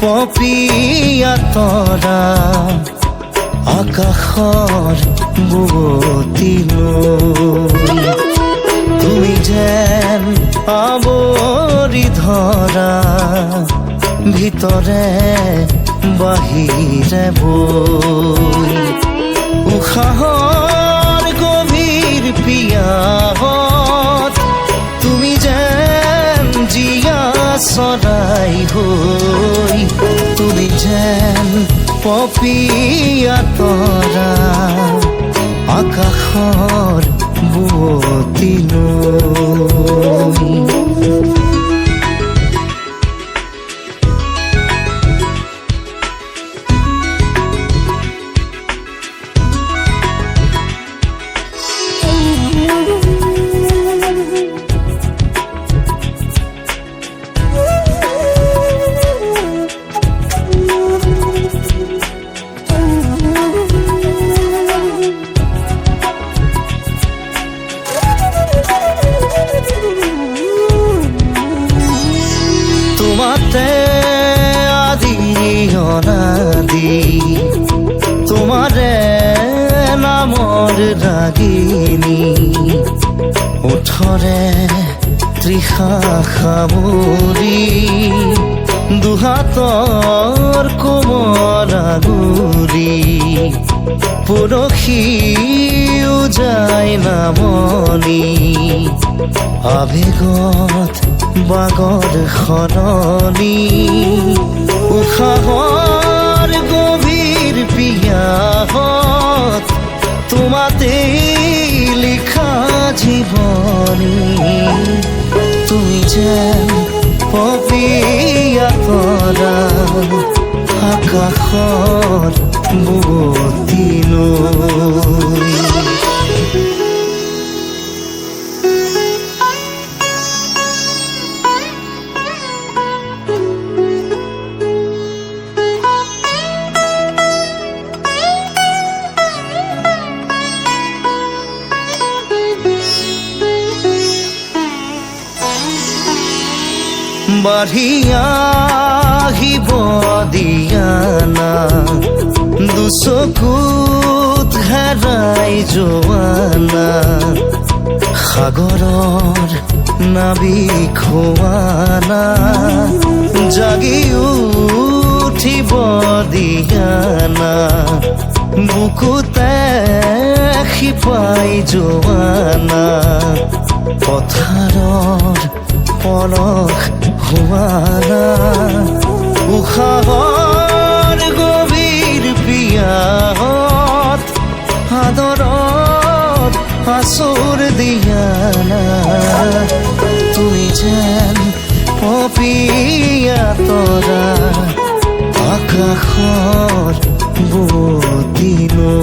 পপিয়া তৰা আকাশৰ বুৱতীলৈ তুমি যেন আৱৰি ধৰা ভিতৰে বাহিৰে বৈ উশাহৰ গভীৰ পিয়াহত তুমি যেন জীয়া চৰাই হৈ তুমি যেন পপিয়া তৰা আকাশৰ বুৱতীলৈ তোমাতে আদি অনাদি তোমাৰে নামৰ ৰাগিনী ওঠৰে তৃষা সামৰি দুহাতৰ কোমল আগুৰি পৰশি উজাই নামনি আবেগত বাগৰ সলনি উশাহৰ গভীৰ পিয়াহত তোমাতেই লিখা জীৱনী তুমি যেন পপিয়া তৰা আকাশৰ বুৱতীলৈ বাঢ়ি আহিব দিয়ানা দুচকুত হেৰাই যোৱানা সাগৰৰ নাবিক হোৱানা জাগি উঠিব দিয়ানা বুকুতে শিপাই যোৱানা পথাৰৰ পলস হোৱানা উশাহৰ গভীৰ পিয়াহত আদৰত আচুৰ দিয়ানা তুমি যেন পপিয়া তৰা আকাশৰ বুৱতীলৈ